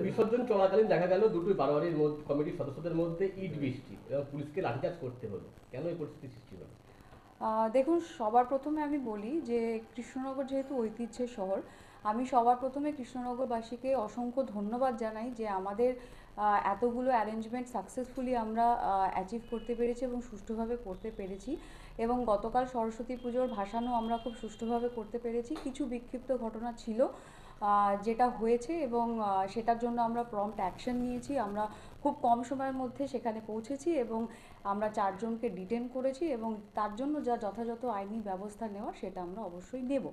বিসর্জন চলাকালীন দেখা গেল দুটোই বারোয়ারির কমিটির সদস্যদের মধ্যে ইট বৃষ্টি এবং পুলিশকে লাঠিচার্জ করতে হলো। কেন এই পরিস্থিতি সৃষ্টি হলো? দেখুন, সবার প্রথমে আমি বলি যে কৃষ্ণনগর যেহেতু ঐতিহ্যের শহর, আমি সবার প্রথমে কৃষ্ণনগরবাসীকে অসংখ্য ধন্যবাদ জানাই যে আমাদের এতগুলো অ্যারেঞ্জমেন্ট সাকসেসফুলি আমরা অ্যাচিভ করতে পেরেছি এবং সুষ্ঠুভাবে করতে পেরেছি। এবং গতকাল সরস্বতী পুজোর ভাসানও আমরা খুব সুষ্ঠুভাবে করতে পেরেছি। কিছু বিক্ষিপ্ত ঘটনা ছিল যেটা হয়েছে এবং সেটার জন্য আমরা প্রম্পট অ্যাকশন নিয়েছি। আমরা খুব কম সময়ের মধ্যে সেখানে পৌঁছেছি এবং আমরা 4 জনকে ডিটেন করেছি এবং তার জন্য যা যথাযথ আইনি ব্যবস্থা নেওয়া সেটা আমরা অবশ্যই নেব।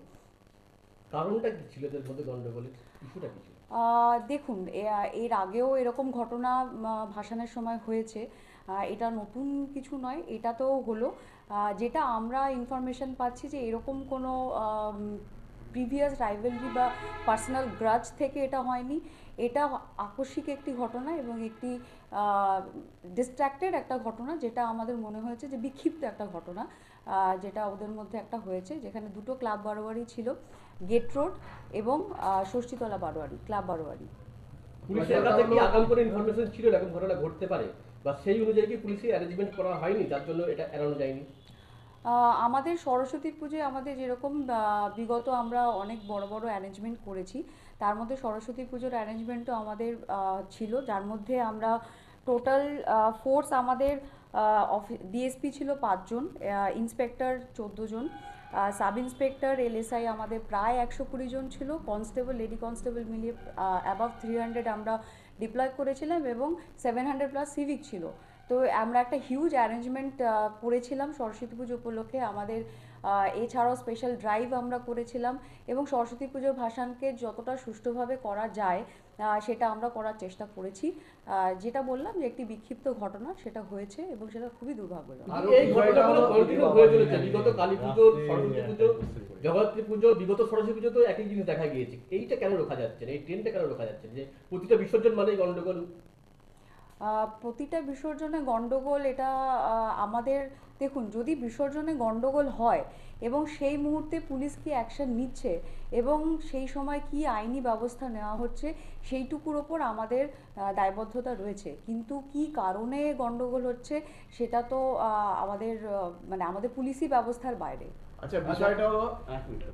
কারণটা কি ছিল এদের মধ্যে গন্ডগোলের? ইস্যুটা কি ছিল? দেখুন, এর আগেও এরকম ঘটনা ভাসানের সময় হয়েছে। এটা নতুন কিছু নয়, এটা তো হলো। যেটা আমরা ইনফরমেশন পাচ্ছি যে এরকম কোনো প্রিভিয়াস রাইভেলরি বা পার্সোনাল গ্রাজ থেকে এটা হয়নি। এটা আকস্মিক একটি ঘটনা এবং একটি ডিস্ট্র্যাক্টেড একটা ঘটনা, যেটা আমাদের মনে হয়েছে যে বিক্ষিপ্ত একটা ঘটনা, যেটা ওদের মধ্যে একটা হয়েছে, যেখানে দুটো ক্লাব বারোয়ারি ছিল, গেট রোড এবং ষষ্ঠীতলা বারোয়ারি, ক্লাব বারোয়ারি। পুলিশের কাছে কি আগাম করে ইনফরমেশন ছিল এরকম ঘটনা ঘটতে পারে, বা সেই অনুযায়ী কি পুলিশের অ্যারেঞ্জমেন্ট করা হয়নি যার জন্য এটা এড়ানো যায়নি? আমাদের সরস্বতী পুজোয় আমাদের যেরকম বিগত আমরা অনেক বড় বড় অ্যারেঞ্জমেন্ট করেছি, তার মধ্যে সরস্বতী পুজোর অ্যারেঞ্জমেন্টও আমাদের ছিল, যার মধ্যে আমরা টোটাল ফোর্স আমাদের ডিএসপি ছিল 5 জন, ইন্সপেক্টর 14 জন, সাব ইন্সপেক্টর এলএসআই আমাদের প্রায় 120 জন ছিল, কনস্টেবল লেডি কনস্টেবল মিলিয়ে অ্যাবাভ 300 আমরা ডিপ্লয় করেছিলাম এবং 700 প্লাস সিভিক ছিল। তো আমরা একটা হিউজ অ্যারেঞ্জমেন্ট করেছিলাম সরস্বতী পুজো উপলক্ষে। আমাদের এছাড়াও স্পেশাল ড্রাইভ আমরা করেছিলাম এবং সরস্বতী পুজোর ভাসানকে যতটা সুষ্ঠুভাবে করা যায় সেটা আমরা করার চেষ্টা করেছি। যেটা বললাম যে একটি বিক্ষিপ্ত ঘটনা সেটা হয়েছে এবং সেটা খুবই দুর্ভাগ্যজনক। এই ঘটনাগুলো কন্টিনিউ হয়ে চলেছে। বিগত কালী পুজো, সরস্বতী পুজো, জগদ্ধাত্রী পুজো, বিগত সরস্বতী পুজো তো একই জিনিস দেখা গিয়েছে। এইটা কেন রোখা যাচ্ছে না? এই ট্রেনটা কেন রোখা যাচ্ছে না যে প্রতিটা বিসর্জন মানেই গন্ডগোল? প্রতিটা বিসর্জনে গণ্ডগোল, এটা আমাদের, দেখুন, যদি বিসর্জনে গণ্ডগোল হয় এবং সেই মুহূর্তে পুলিশ কি অ্যাকশন নিচ্ছে এবং সেই সময় কি আইনি ব্যবস্থা নেওয়া হচ্ছে, সেইটুকুর ওপর আমাদের দায়বদ্ধতা রয়েছে। কিন্তু কি কারণে গণ্ডগোল হচ্ছে সেটা তো আমাদের মানে আমাদের পুলিশি ব্যবস্থার বাইরে। আচ্ছা, বিষয়টা হলো এক মিনিট।